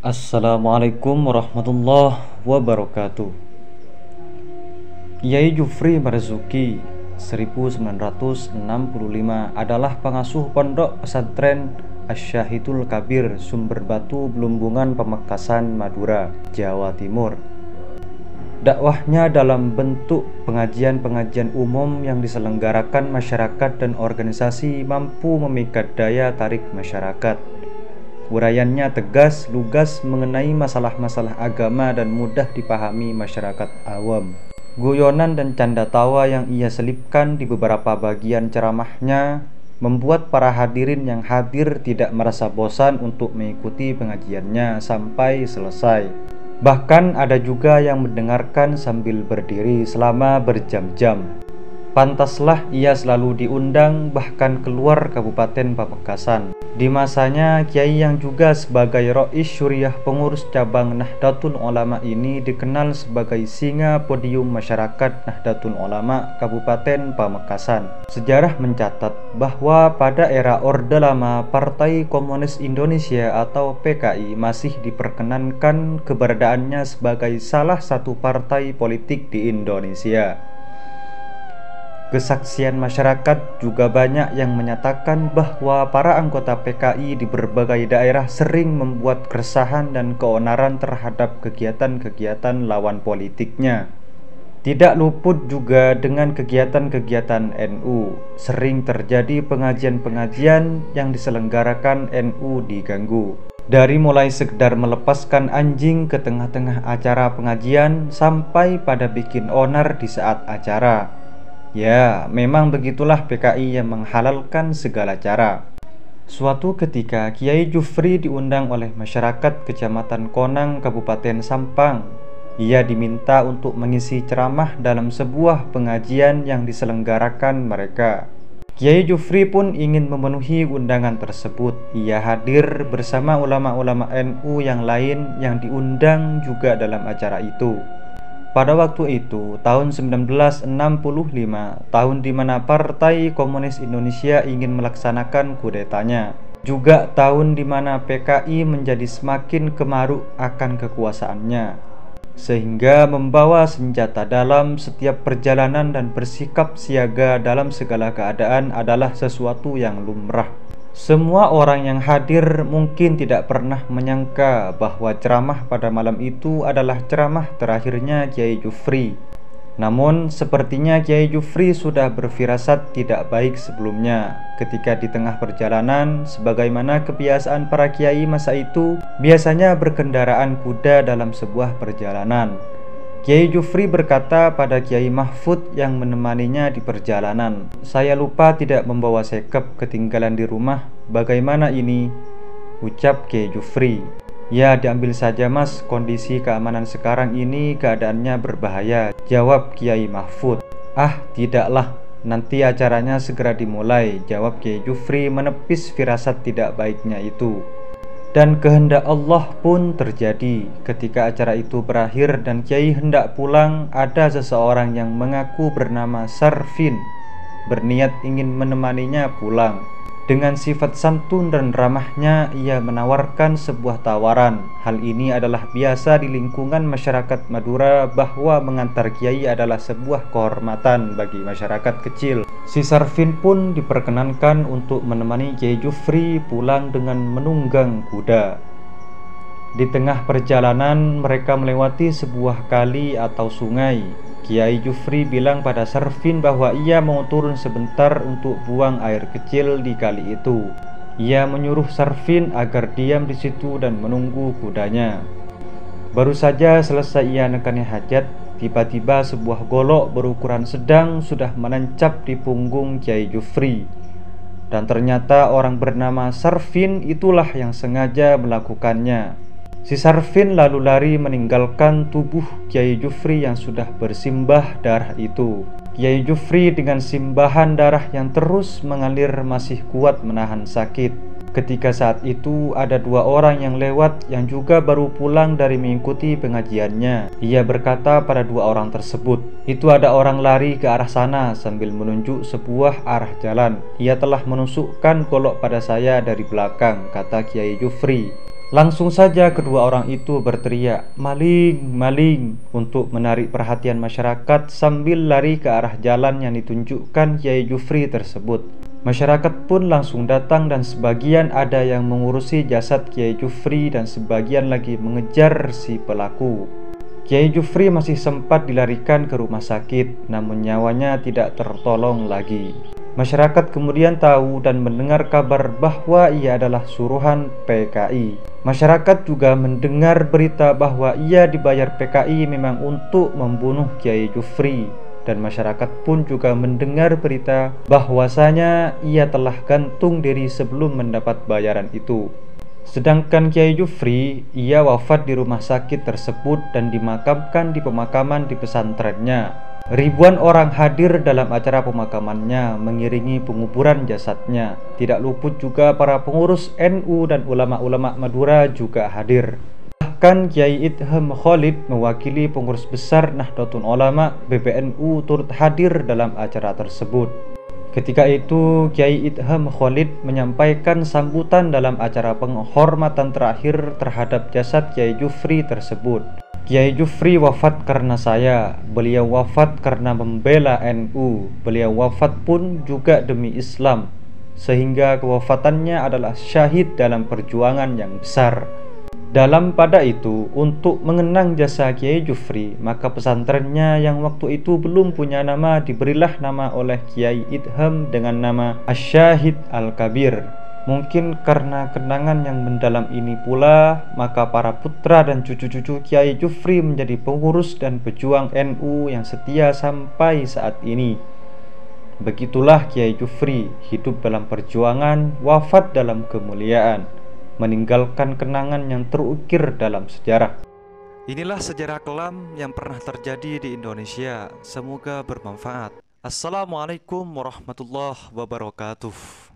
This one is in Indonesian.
Assalamualaikum warahmatullahi wabarakatuh. Kiai Jufri Marzuki 1965 adalah pengasuh pondok pesantren Asy-Syahidul Kabir Sumber Batu Belumbungan Pamekasan Madura, Jawa Timur. Dakwahnya dalam bentuk pengajian-pengajian umum yang diselenggarakan masyarakat dan organisasi mampu memikat daya tarik masyarakat. Uraiannya tegas, lugas mengenai masalah-masalah agama dan mudah dipahami masyarakat awam. Guyonan dan canda tawa yang ia selipkan di beberapa bagian ceramahnya membuat para hadirin yang hadir tidak merasa bosan untuk mengikuti pengajiannya sampai selesai. Bahkan ada juga yang mendengarkan sambil berdiri selama berjam-jam. Pantaslah ia selalu diundang bahkan keluar Kabupaten Pamekasan. Di masanya, kiai yang juga sebagai Rais Syuriah pengurus cabang Nahdlatul Ulama ini dikenal sebagai singa podium masyarakat Nahdlatul Ulama Kabupaten Pamekasan. Sejarah mencatat bahwa pada era Orde Lama, Partai Komunis Indonesia atau PKI masih diperkenankan keberadaannya sebagai salah satu partai politik di Indonesia. Kesaksian masyarakat juga banyak yang menyatakan bahwa para anggota PKI di berbagai daerah sering membuat keresahan dan keonaran terhadap kegiatan-kegiatan lawan politiknya. Tidak luput juga dengan kegiatan-kegiatan NU. Sering terjadi pengajian-pengajian yang diselenggarakan NU diganggu. Dari mulai sekedar melepaskan anjing ke tengah-tengah acara pengajian sampai pada bikin onar di saat acara. Ya, memang begitulah PKI yang menghalalkan segala cara. Suatu ketika, Kiai Jufri diundang oleh masyarakat Kecamatan Konang, Kabupaten Sampang. Ia diminta untuk mengisi ceramah dalam sebuah pengajian yang diselenggarakan mereka. Kiai Jufri pun ingin memenuhi undangan tersebut. Ia hadir bersama ulama-ulama NU yang lain yang diundang juga dalam acara itu. Pada waktu itu, tahun 1965, tahun di mana Partai Komunis Indonesia ingin melaksanakan kudetanya. Juga tahun di mana PKI menjadi semakin kemaruk akan kekuasaannya, sehingga membawa senjata dalam setiap perjalanan dan bersikap siaga dalam segala keadaan adalah sesuatu yang lumrah. Semua orang yang hadir mungkin tidak pernah menyangka bahwa ceramah pada malam itu adalah ceramah terakhirnya Kiai Jufri. Namun sepertinya Kiai Jufri sudah berfirasat tidak baik sebelumnya. Ketika di tengah perjalanan, sebagaimana kebiasaan para kiai masa itu, biasanya berkendaraan kuda dalam sebuah perjalanan. Kiai Jufri berkata pada Kiai Mahfud yang menemaninya di perjalanan, "Saya lupa tidak membawa sekep, ketinggalan di rumah. Bagaimana ini?" Ucap Kiai Jufri. "Ya, diambil saja mas, kondisi keamanan sekarang ini keadaannya berbahaya," jawab Kiai Mahfud. "Ah, tidaklah, nanti acaranya segera dimulai," jawab Kiai Jufri menepis firasat tidak baiknya itu. Dan kehendak Allah pun terjadi. Ketika acara itu berakhir dan Kiai hendak pulang, ada seseorang yang mengaku bernama Sarfin berniat ingin menemaninya pulang. Dengan sifat santun dan ramahnya, ia menawarkan sebuah tawaran. Hal ini adalah biasa di lingkungan masyarakat Madura, bahwa mengantar kiai adalah sebuah kehormatan bagi masyarakat kecil. Si Sarfin pun diperkenankan untuk menemani Kiai Jufri pulang dengan menunggang kuda. Di tengah perjalanan, mereka melewati sebuah kali atau sungai. Kiai Jufri bilang pada Sarfin bahwa ia mau turun sebentar untuk buang air kecil di kali itu. Ia menyuruh Sarfin agar diam di situ dan menunggu kudanya. Baru saja selesai ia nekani hajat, tiba-tiba sebuah golok berukuran sedang sudah menancap di punggung Kiai Jufri. Dan ternyata orang bernama Sarfin itulah yang sengaja melakukannya. Si Sarfin lalu lari meninggalkan tubuh Kiai Jufri yang sudah bersimbah darah itu. Kiai Jufri dengan simbahan darah yang terus mengalir masih kuat menahan sakit. Ketika saat itu ada dua orang yang lewat yang juga baru pulang dari mengikuti pengajiannya. Ia berkata pada dua orang tersebut, "Itu ada orang lari ke arah sana," sambil menunjuk sebuah arah jalan. "Ia telah menusukkan golok pada saya dari belakang," kata Kiai Jufri. Langsung saja kedua orang itu berteriak, "Maling, maling!" untuk menarik perhatian masyarakat sambil lari ke arah jalan yang ditunjukkan Kiai Jufri tersebut. Masyarakat pun langsung datang dan sebagian ada yang mengurusi jasad Kiai Jufri dan sebagian lagi mengejar si pelaku. Kiai Jufri masih sempat dilarikan ke rumah sakit, namun nyawanya tidak tertolong lagi. Masyarakat kemudian tahu dan mendengar kabar bahwa ia adalah suruhan PKI. Masyarakat juga mendengar berita bahwa ia dibayar PKI memang untuk membunuh Kiai Jufri. Dan masyarakat pun juga mendengar berita bahwasanya ia telah gantung diri sebelum mendapat bayaran itu. Sedangkan Kiai Jufri, ia wafat di rumah sakit tersebut dan dimakamkan di pemakaman di pesantrennya. Ribuan orang hadir dalam acara pemakamannya mengiringi penguburan jasadnya. Tidak luput juga para pengurus NU dan ulama-ulama Madura juga hadir. Bahkan Kiai Idham Khalid mewakili pengurus besar Nahdlatul Ulama PBNU turut hadir dalam acara tersebut. Ketika itu Kiai Idham Khalid menyampaikan sambutan dalam acara penghormatan terakhir terhadap jasad Kiai Jufri tersebut. Kiai Jufri wafat karena saya, beliau wafat karena membela NU, beliau wafat pun juga demi Islam, sehingga kewafatannya adalah syahid dalam perjuangan yang besar. Dalam pada itu, untuk mengenang jasa Kiai Jufri, maka pesantrennya yang waktu itu belum punya nama diberilah nama oleh Kiai Idham dengan nama Asy-Syahid Al-Kabir. Mungkin karena kenangan yang mendalam ini pula, maka para putra dan cucu-cucu Kiai Jufri menjadi pengurus dan pejuang NU yang setia sampai saat ini. Begitulah Kiai Jufri, hidup dalam perjuangan, wafat dalam kemuliaan, meninggalkan kenangan yang terukir dalam sejarah. Inilah sejarah kelam yang pernah terjadi di Indonesia. Semoga bermanfaat. Assalamualaikum warahmatullahi wabarakatuh.